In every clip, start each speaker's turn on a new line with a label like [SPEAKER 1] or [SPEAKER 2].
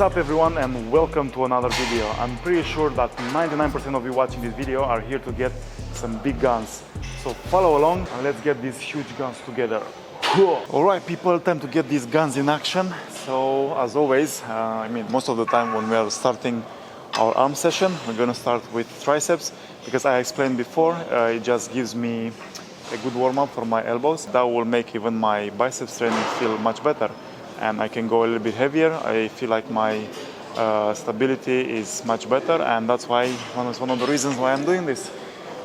[SPEAKER 1] up everyone and welcome to another video. I'm pretty sure that 99% of you watching this video are here to get some big guns. So follow along and let's get these huge guns together. Alright people, time to get these guns in action. So as always, most of the time when we are starting our arm session, we're gonna start with triceps because I explained before, it just gives me a good warm-up for my elbows. That will make even my biceps training feel much better. And I can go a little bit heavier. I feel like my stability is much better, and that's why one of the reasons why I'm doing this.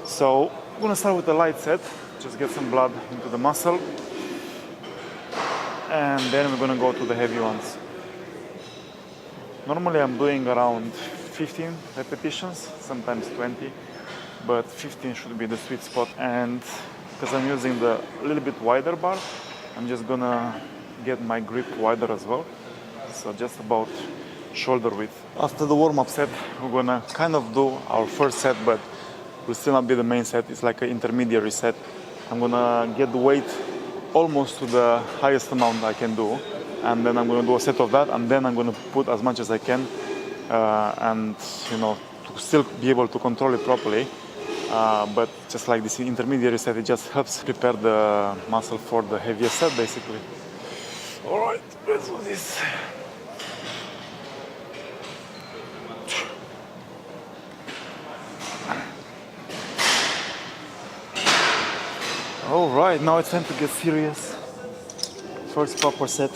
[SPEAKER 1] So I'm gonna start with a light set, just get some blood into the muscle, and then we're gonna go to the heavy ones. Normally I'm doing around 15 repetitions, sometimes 20, but 15 should be the sweet spot. And because I'm using the little bit wider bar, I'm just gonna get my grip wider as well, so just about shoulder width. After the warm-up set, we're gonna kind of do our first set, but will still not be the main set. It's like an intermediary set. I'm gonna get the weight almost to the highest amount I can do, and then I'm gonna do a set of that, and then I'm gonna put as much as I can, and to still be able to control it properly. But just like this intermediary set, it just helps prepare the muscle for the heaviest set, basically. All right, let's do this. All right, now it's time to get serious. First proper set.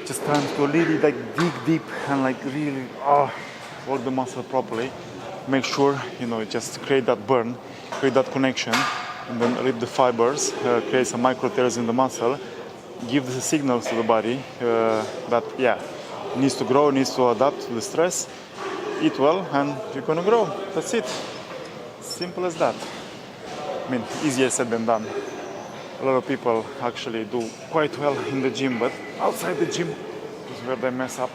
[SPEAKER 1] Just time to really dig deep and really work the muscle properly. Make sure just create that burn, create that connection, and then rip the fibers, create some micro tears in the muscle. Give the signals to the body that it needs to grow, needs to adapt to the stress, eat well, and you're gonna grow. That's it. Simple as that. Easier said than done. A lot of people actually do quite well in the gym, but outside the gym is where they mess up.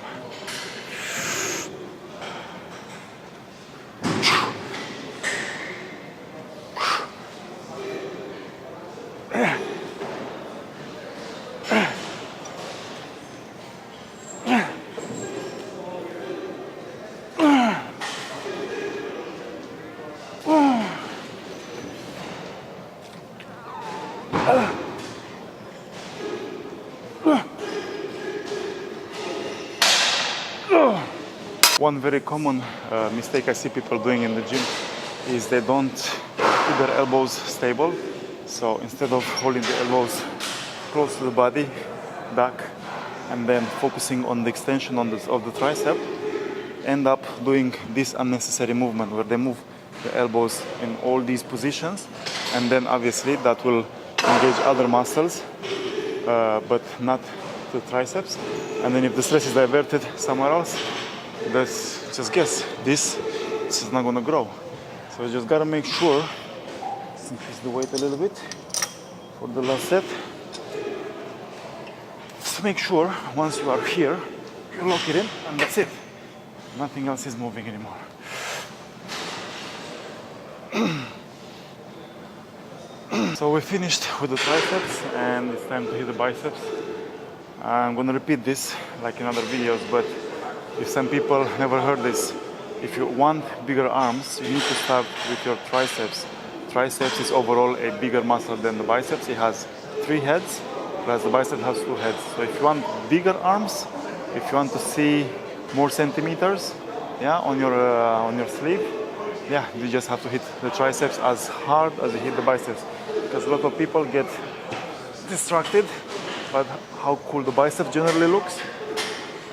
[SPEAKER 1] One very common mistake I see people doing in the gym is they don't keep their elbows stable. So instead of holding the elbows close to the body, back, and then focusing on the extension of the tricep, end up doing this unnecessary movement where they move the elbows in all these positions, and then obviously that will engage other muscles, but not the triceps. And then if the stress is diverted somewhere else, just guess, this is not gonna grow. So you just gotta make sure, let's increase the weight a little bit for the last set. Just make sure once you are here, you lock it in, and that's it. Nothing else is moving anymore. So we finished with the triceps, and it's time to hit the biceps. I'm gonna repeat this like in other videos, but if some people never heard this, if you want bigger arms, you need to start with your triceps. Triceps is overall a bigger muscle than the biceps. It has 3 heads, whereas the bicep has 2 heads. So if you want bigger arms, if you want to see more centimeters, on your sleeve, you just have to hit the triceps as hard as you hit the biceps. Because a lot of people get distracted by how cool the bicep generally looks,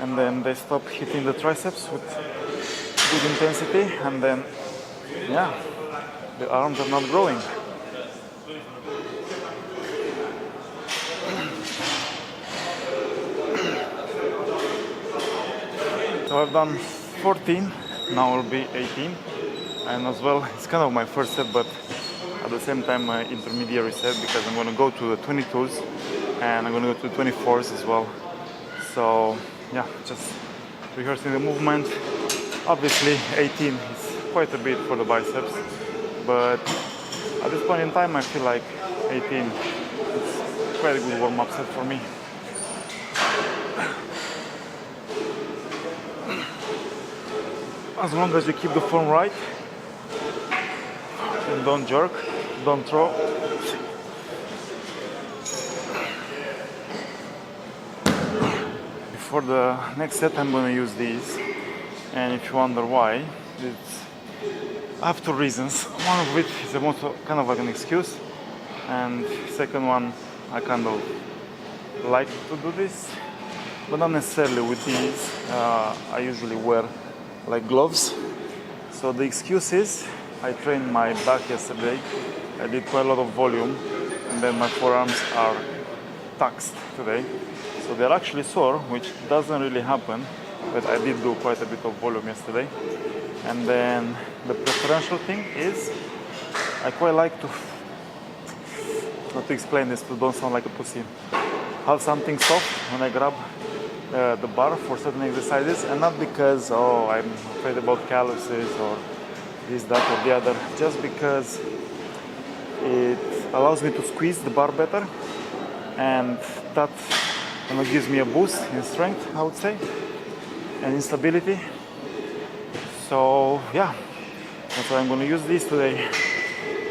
[SPEAKER 1] and then they stop hitting the triceps with good intensity, and then the arms are not growing. So I've done 14, now will be 18, and as well it's kind of my first set, but at the same time my intermediary set, because I'm going to go to the 22s and I'm going to go to the 24s as well. So just rehearsing the movement. Obviously 18 is quite a bit for the biceps, but at this point in time I feel like 18 is quite a good warm-up set for me. as long as you keep the form right and don't jerk, don't throw. For the next set I'm going to use these, and if you wonder why, I have two reasons. One of which is kind of like an excuse, and second one, I kind of like to do this, but not necessarily with these. I usually wear like gloves. So the excuse is I trained my back yesterday, I did quite a lot of volume, and then my forearms are taxed today. So they're actually sore, which doesn't really happen, but I did do quite a bit of volume yesterday. And then the preferential thing is I quite like to, not to explain this to don't sound like a pussy, have something soft when I grab the bar for certain exercises, and not because, oh, I'm afraid about calluses or this, that, or the other, just because it allows me to squeeze the bar better, and that gives me a boost in strength, I would say, and in stability. So yeah, that's why I'm going to use these today.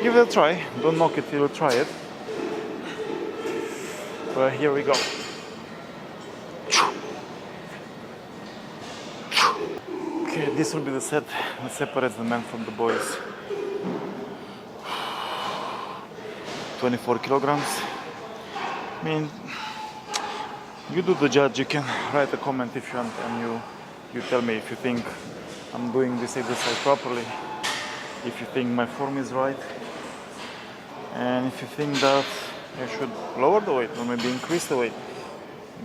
[SPEAKER 1] Give it a try. Don't knock it till you try it. But here we go. Okay, this will be the set that separates the men from the boys. 24 kilograms. I mean, you do the judge. You can write a comment if you want, and you tell me if you think I'm doing this exercise properly, if you think my form is right, and if you think that I should lower the weight or maybe increase the weight.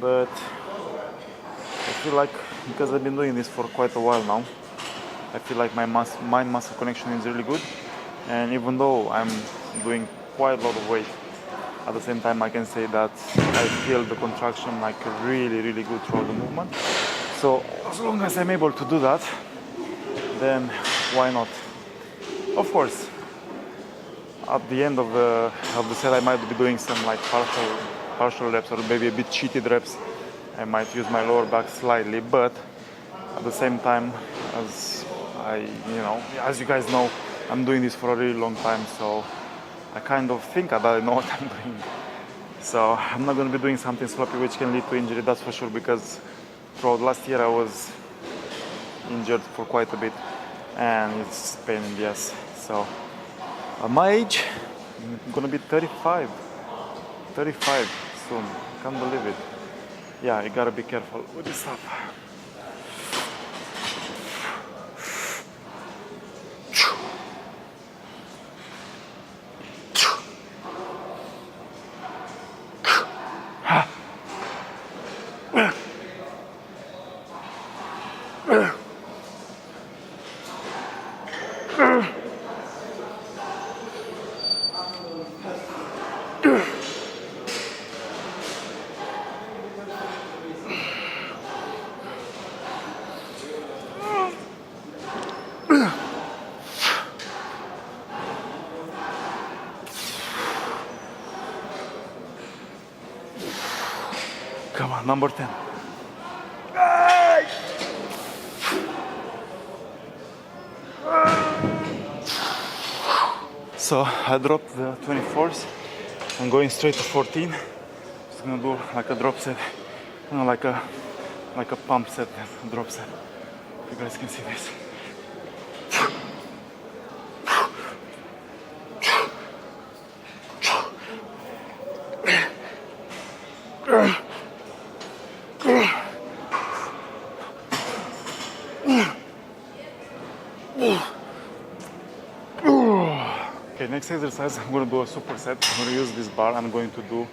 [SPEAKER 1] But I feel like, because I've been doing this for quite a while now, I feel like my mind-muscle connection is really good, and even though I'm doing quite a lot of weight, at the same time I can say that I feel the contraction like really, really good throughout the movement. So as long as I'm able to do that, then why not? Of course, at the end of the set I might be doing some like partial reps, or maybe a bit cheated reps. I might use my lower back slightly, but at the same time, as you guys know, I'm doing this for a really long time, so I kind of think that I know what I'm doing. So I'm not going to be doing something sloppy which can lead to injury, that's for sure, because throughout last year I was injured for quite a bit, and it's pain in the ass. So at my age, I'm going to be 35 soon. Can't believe it. Yeah, you gotta be careful with this stuff. Come on, number 10. So I dropped the 24s. I'm going straight to 14. Just gonna do like a drop set, like a pump set and drop set. You guys can see this. Okay, next exercise, I'm going to do a superset. I'm going to use this bar. I'm going to do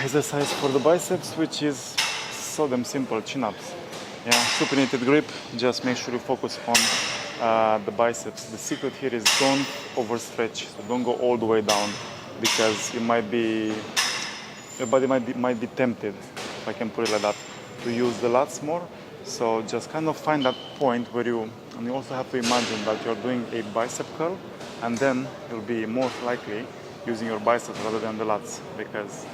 [SPEAKER 1] exercise for the biceps, which is so damn simple, chin-ups. Yeah, supinated grip, just make sure you focus on the biceps. The secret here is don't overstretch, so don't go all the way down, because your body might be tempted, if I can put it like that, to use the lats more. So just kind of find that point where you also have to imagine that you're doing a bicep curl, and then you'll be most likely using your biceps rather than the lats, because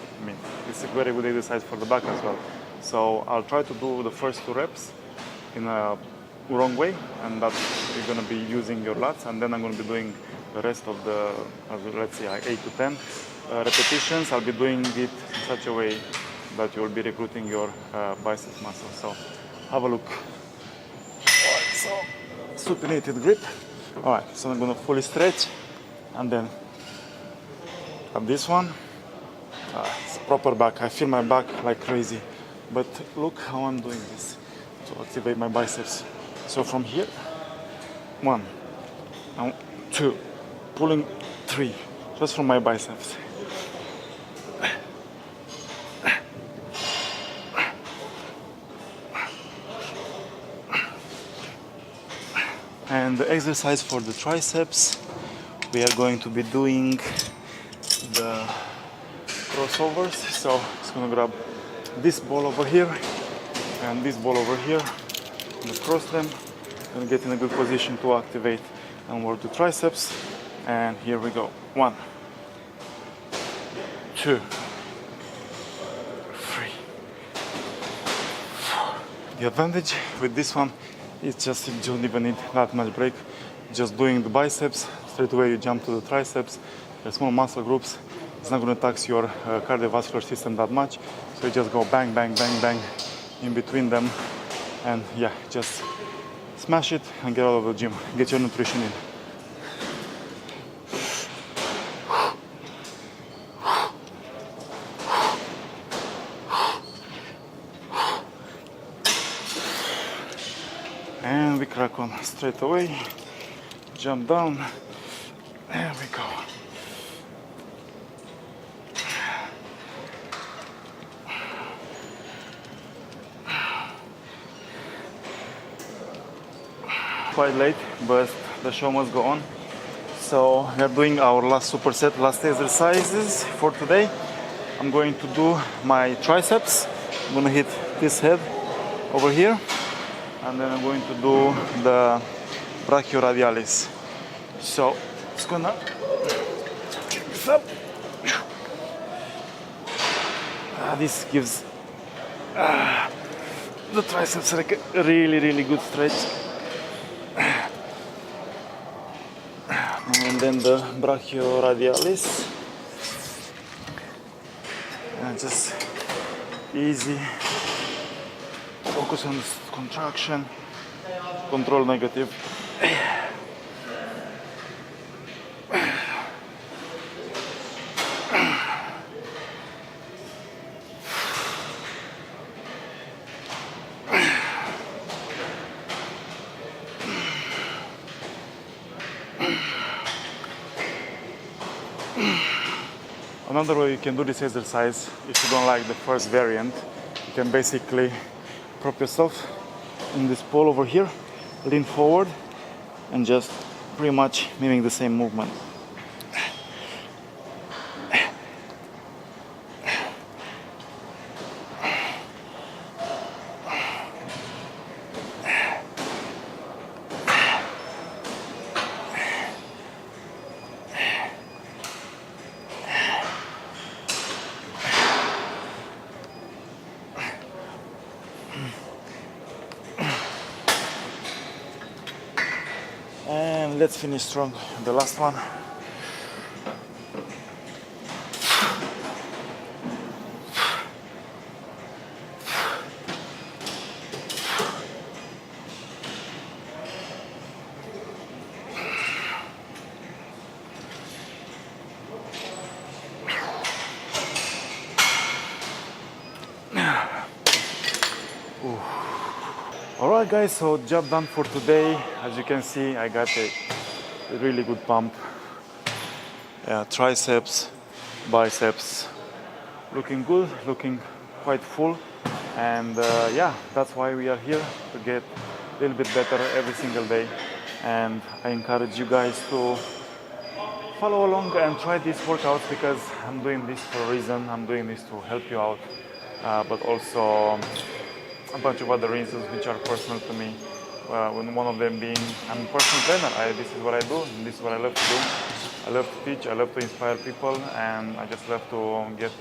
[SPEAKER 1] it's a very good exercise for the back as well. So I'll try to do the first 2 reps in a wrong way, and that you're gonna be using your lats, and then I'm gonna be doing the rest of the, let's say, like 8 to 10 repetitions. I'll be doing it in such a way that you will be recruiting your biceps muscle. So have a look. Alright, so supinated grip. Alright, so I'm gonna fully stretch, and then have this one. It's proper back. I feel my back like crazy, but look how I'm doing this to activate my biceps. So from here, 1, 2, pulling 3, just from my biceps. And the exercise for the triceps, we are going to be doing the crossovers. So it's gonna grab this ball over here and this ball over here and cross them and get in a good position to activate and work the triceps. And here we go. 1, 2, 3, 4. The advantage with this one is just you don't even need that much break. Just doing the biceps, straight away you jump to the triceps. They're small muscle groups. It's not going to tax your cardiovascular system that much. So you just go bang, bang, bang, bang in between them. And yeah, just smash it and get out of the gym. Get your nutrition in. And we crack on straight away. Jump down. There we go. Quite late, but the show must go on. So we are doing our last superset, last exercises for today. I'm going to do my triceps. I'm going to hit this head over here, and then I'm going to do the brachioradialis. So it's gonna check this up. This gives the triceps like a really good stretch. And then the brachioradialis. And just easy. Focus on the contraction. Control negative. Another way you can do this exercise, if you don't like the first variant, you can basically prop yourself in this pole over here, lean forward, and just pretty much miming the same movement. And let's finish strong, the last one. Alright guys, so job done for today. As you can see, I got a really good pump. Triceps, biceps, looking good, looking quite full. And yeah, that's why we are here, to get a little bit better every single day. And I encourage you guys to follow along and try these workouts, because I'm doing this for a reason. I'm doing this to help you out, but also a bunch of other reasons which are personal to me. One of them being, I'm a personal trainer. This is what I do, and this is what I love to do. I love to teach, I love to inspire people, and I just love to get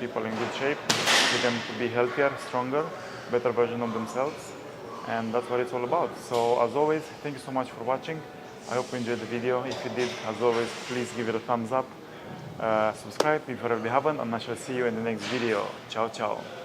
[SPEAKER 1] people in good shape, get them to be healthier, stronger, better version of themselves. and that's what it's all about. So as always, thank you so much for watching. I hope you enjoyed the video. If you did, as always, please give it a thumbs up. Subscribe if you already haven't, and I shall see you in the next video. Ciao, ciao.